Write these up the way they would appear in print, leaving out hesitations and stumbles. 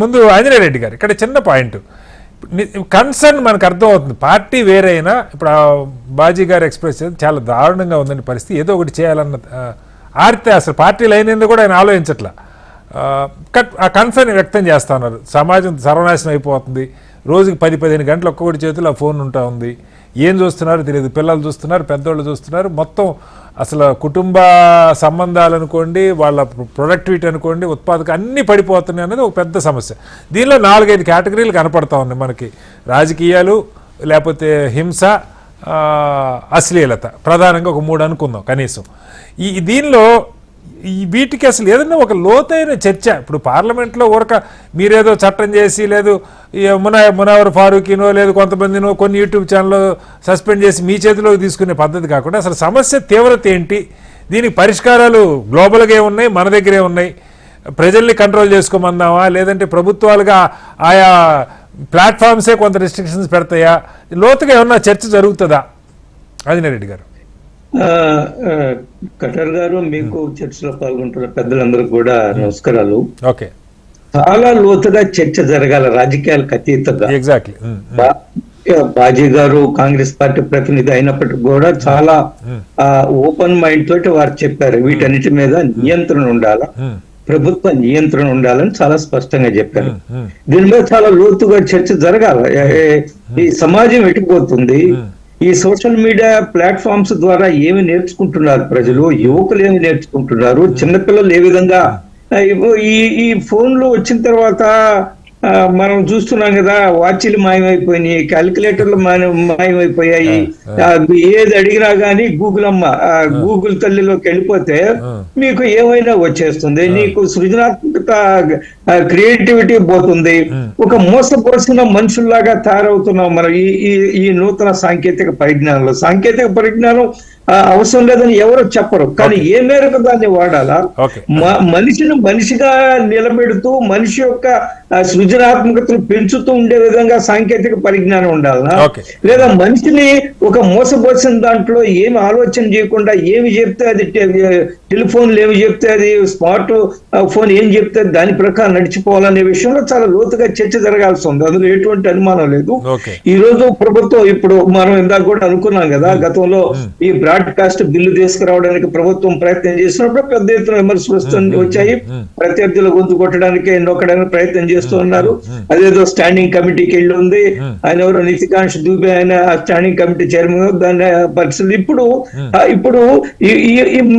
ముందు ఆంజనేయ రెడ్డి గారు ఇక్కడ చిన్న పాయింట్ కన్సర్న్ మనకు అర్థమవుతుంది. పార్టీ వేరైనా ఇప్పుడు బాజీ గారు ఎక్స్ప్రెస్ చాలా దారుణంగా ఉందని పరిస్థితి, ఏదో ఒకటి చేయాలన్న ఆడితే అసలు పార్టీలు అయినందుకు కూడా ఆయన ఆలోచించట్లా. ఆ కన్సర్న్ వ్యక్తం చేస్తా ఉన్నారు. సమాజం సర్వనాశనం అయిపోతుంది, రోజుకి 10-15 గంటలు ఒక్కొక్కటి చేతుల్లో ఫోన్ ఉంటా ఉంది, ఏం చూస్తున్నారో తెలియదు. పిల్లలు చూస్తున్నారు, పెద్దోళ్ళు చూస్తున్నారు, మొత్తం అసలు కుటుంబ సంబంధాలు అనుకోండి, వాళ్ళ ప్రొడక్టివిటీ అనుకోండి, ఉత్పాదక అన్నీ పడిపోతున్నాయి అనేది ఒక పెద్ద సమస్య. దీనిలో 4-5 కేటగిరీలు కనపడతా ఉన్నాయి మనకి. రాజకీయాలు, లేకపోతే హింస, అశ్లీలత, ప్రధానంగా ఒక 3 అనుకుందాం కనీసం. దీనిలో వీటికి అసలు ఏదన్నా ఒక లోతైన చర్చ ఇప్పుడు పార్లమెంట్లో ఊరక మీరేదో చట్టం చేసి లేదు మునవర్ ఫారూఖీనో లేదు కొంతమందినో కొన్ని యూట్యూబ్ ఛానల్లో సస్పెండ్ చేసి మీ చేతిలోకి తీసుకునే పద్ధతి కాకుండా అసలు సమస్య తీవ్రత ఏంటి, దీనికి పరిష్కారాలు గ్లోబల్గా ఉన్నాయి, మన దగ్గరే ఉన్నాయి, ప్రజల్ని కంట్రోల్ చేసుకోమందామా లేదంటే ప్రభుత్వాలుగా ఆయా ప్లాట్ఫామ్సే కొంత రిస్ట్రిక్షన్స్ పెడతాయా, లోతుగా ఏమన్నా చర్చ జరుగుతుందా? ఆంజనేయ రెడ్డి గారు. కటర్ గారు, మీకు చర్చలో పాల్గొంటున్న పెద్దలందరికీ కూడా నమస్కారాలు. ఓకే, చాలా లోతుగా చర్చ జరగాల, రాజకీయాలకు అతీతంగా. ఎగ్జాక్ట్లీ. బాజీ గారు కాంగ్రెస్ పార్టీ ప్రతినిధి అయినప్పటికీ కూడా చాలా ఓపెన్ మైండ్ తోటి వారు చెప్పారు, వీటన్నిటి మీద నియంత్రణ ఉండాలా, ప్రభుత్వ నియంత్రణ ఉండాలని చాలా స్పష్టంగా చెప్పారు. దీని మీద చాలా లోతుగా చర్చ జరగాల. ఈ సమాజం ఎటుపోతుంది, ఈ సోషల్ మీడియా ప్లాట్ఫామ్స్ ద్వారా ఏమి నేర్చుకుంటున్నారు ప్రజలు, యువకులు ఏమి నేర్చుకుంటున్నారు, చిన్నపిల్లలు ఏ విధంగా ఈ ఫోన్లు వచ్చిన తర్వాత మనం చూస్తున్నాం కదా, వాచీలు మాయమైపోయినాయి, క్యాలిక్యులేటర్లు మాయమైపోయాయి. ఏది అడిగినా గానీ గూగుల్ తల్లిలోకి వెళ్ళిపోతే మీకు ఏమైనా వచ్చేస్తుంది, నీకు సృజనాత్మకత క్రియేటివిటీ పోతుంది. ఒక మోసపోసిన మనుషుల్లాగా తయారవుతున్నాం మనం ఈ నూతన సాంకేతిక పరిజ్ఞానం అవసరం లేదని ఎవరు చెప్పరు, కానీ ఏ మేరకు దాన్ని వాడాలా, మనిషిని మనిషిగా నిలబెడుతూ మనిషి యొక్క సృజనాత్మకతను పెంచుతూ ఉండే విధంగా సాంకేతిక పరిజ్ఞానం ఉండాలనా, లేదా మనిషిని ఒక మోసపోసిన దాంట్లో ఏమి ఆలోచన చేయకుండా ఏమి చెప్తే అది టెలిఫోన్లు ఏమి చెప్తే అది స్మార్ట్ ఫోన్ ఏం చెప్తే దాని ప్రకారం నడిచిపోవాలనే విషయంలో చాలా లోతుగా చర్చ జరగాల్సి ఉంది, అందులో ఎటువంటి అనుమానం లేదు. ఈ రోజు ప్రభుత్వం, ఇప్పుడు మనం ఇందాక కూడా అనుకున్నాం కదా, గతంలో ఈ బ్రాడ్కాస్ట్ బిల్లు తీసుకురావడానికి ప్రభుత్వం ప్రయత్నం చేసినప్పుడు పెద్ద ఎత్తున విమర్శలు వచ్చాయి, ప్రత్యర్థుల గొంతు కొట్టడానికి నొక్కడానికి ప్రయత్నం చేస్తూ ఉన్నారు. అదేదో స్టాండింగ్ కమిటీకి వెళ్ళి ఉంది, ఆయన ఎవరో నితికాంక్ష దూబే ఆయన స్టాండింగ్ కమిటీ చైర్మన్, దాని పరిస్థితులు ఇప్పుడు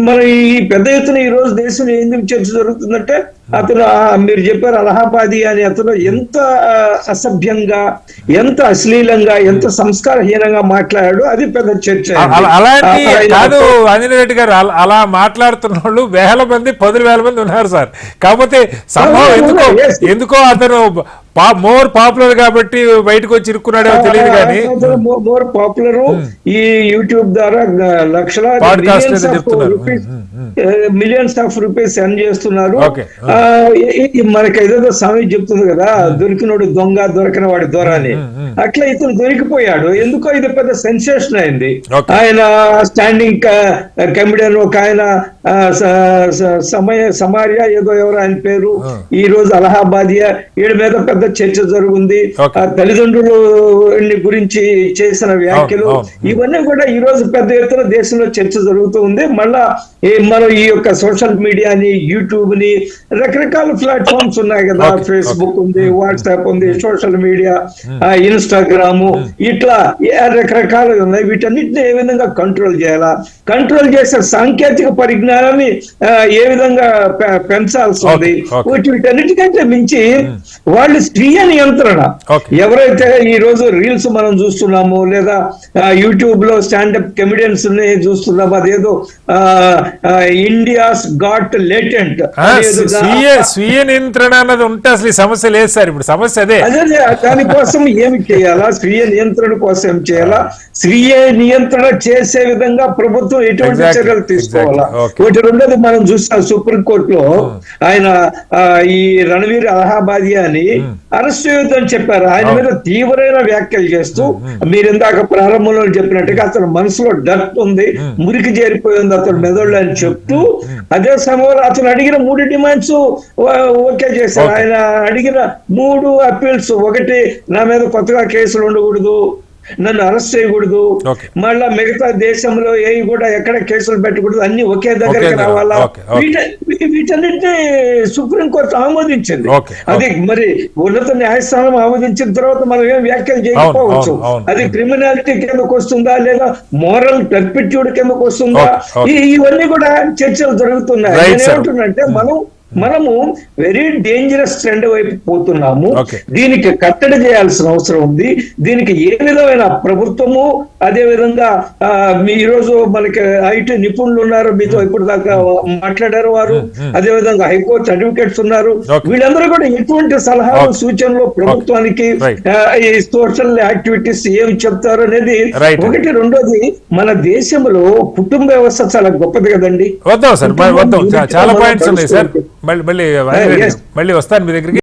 మన ఈ పెద్ద ఎత్తున ఈ రోజు దేశంలో ఎందుకు చర్చ జరుగుతుందంటే, అతను మీరు చెప్పారు అలహాబాదీ అని, అతను ఎంత అసభ్యంగా, ఎంత అశ్లీలంగా, ఎంత సంస్కారహీనంగా మాట్లాడాడు, అది పెద్ద చర్చ. అలాంటి కాదు ఆంజనేయ రెడ్డి గారు, అలా మాట్లాడుతున్న వాళ్ళు 1000 మంది 10,000 మంది ఉన్నారు సార్. కాకపోతే సంభవం ఎందుకో అతను మోర్ పాపులర్ కాబట్టి బయటకు వచ్చి ఇరుక్కున్నాడో తెలియదు, కానీ మోర్ పాపులర్. ఈ యూట్యూబ్ ద్వారా మిలియన్స్ ఆఫ్ రూపీస్ ఎర్న్ చేస్తున్నారు. మనకి ఏదో సమయం చెప్తుంది కదా, దొరికినోడు దొంగ, దొరికిన వాడి దొర అని. అట్లా ఇతను దొరికిపోయాడు. ఎందుకో ఇది పెద్ద సెన్సేషన్ అయింది. ఆయన స్టాండింగ్ కమిడియన్ ఒక ఆయన సమారియా ఏదో ఎవరో ఆయన పేరు, ఈ రోజు అలహాబాదియా, వీడి మీద పెద్ద చర్చ జరుగుంది. తల్లిదండ్రులు గురించి చేసిన వ్యాఖ్యలు ఇవన్నీ కూడా ఈ రోజు పెద్ద ఎత్తున దేశంలో చర్చ జరుగుతూ ఉంది. మళ్ళా మనం ఈ యొక్క సోషల్ మీడియాని, యూట్యూబ్ ని, రకరకాల ప్లాట్ఫామ్స్ ఉన్నాయి కదా, ఫేస్బుక్ ఉంది, వాట్సాప్ ఉంది, సోషల్ మీడియా, ఇన్స్టాగ్రామ్, ఇట్లా రకరకాలు ఉన్నాయి. వీటన్నిటిని ఏ విధంగా కంట్రోల్ చేయాలా, కంట్రోల్ చేసే సాంకేతిక పరిజ్ఞానాన్ని ఏ విధంగా పెంచాల్సి ఉంది, వీటన్నిటికంటే మించి వాళ్ళు స్వీయ నియంత్రణ. ఎవరైతే ఈ రోజు రీల్స్ మనం చూస్తున్నాము, లేదా యూట్యూబ్ లో స్టాండప్ కమెడియన్స్ చూస్తున్నాము, అదేదో ఇండియాస్ గాట్ లేటెంట్ స్వీయ నియంత్రణ అన్నది ఉంటే అసలు సమస్య లేదు సార్. ఇప్పుడు సమస్య అదే. దానికోసం ఏమి చేయాలా, స్వీయ నియంత్రణ కోసం ఏం చేయాలా, స్వీయ నియంత్రణ చేసే విధంగా ప్రభుత్వం ఎటువంటి చర్యలు తీసుకోవాలా. ఒకటి రెండోది మనం చూస్తాం, సుప్రీంకోర్టులో ఆయన ఈ రణవీర్ అలహాబాదీ అని అరెస్ట్ చేయొద్దని చెప్పారు. ఆయన మీద తీవ్రమైన వ్యాఖ్యలు చేస్తూ మీరు ఇందాక ప్రారంభంలో చెప్పినట్టుగా అతను మనసులో డర్ట్ ఉంది, మురికి చేరిపోయింది అతను మెదళ్ళు అని చెప్తూ అదే సమయంలో అతను అడిగిన 3 డిమాండ్స్ ఓకే చేశారు. ఆయన అడిగిన 3 అప్పీల్స్, ఒకటి నా మీద కొత్తగా కేసులు ఉండకూడదు, నన్ను అరెస్ట్ చేయకూడదు, మళ్ళా మిగతా దేశంలో ఏవి కూడా ఎక్కడ కేసులు పెట్టకూడదు, అన్ని ఒకే దగ్గరికి రావాలా, వీటన్నిటిని సుప్రీంకోర్టు ఆమోదించింది. అది మరి ఉన్నత న్యాయస్థానం ఆమోదించిన తర్వాత మనం ఏం వ్యాఖ్యలు చేయకపోవచ్చు. అది క్రిమినాలిటీ కిందకు వస్తుందా లేదా మోరల్ టర్పిట్యూడ్ కిందకు వస్తుందా, ఇవన్నీ కూడా చర్చలు జరుగుతున్నాయి. నేనేమంటున్నంటే మనము వెరీ డేంజరస్ ట్రెండ్ వైపు పోతున్నాము. దీనికి కట్టడి చేయాల్సిన అవసరం ఉంది. దీనికి ఏ విధమైన ప్రభుత్వము, అదే విధంగా ఈరోజు మనకి ఐటీ నిపుణులు ఉన్నారు, మీతో ఇప్పుడు దాకా మాట్లాడారు వారు, అదే విధంగా హైకోర్టు అడ్వకేట్స్ ఉన్నారు, వీళ్ళందరూ కూడా ఎటువంటి సలహాలు సూచనలు ప్రభుత్వానికి ఈ సోషల్ యాక్టివిటీస్ ఏమి చెప్తారు అనేది ఒకటి. రెండోది, మన దేశంలో కుటుంబ వ్యవస్థ చాలా గొప్పది కదండి. వద్దాం సార్, వద్దాం, చాలా పాయింట్స్ ఉన్నాయి సార్. మళ్ళీ వస్తాను మీ దగ్గరికి.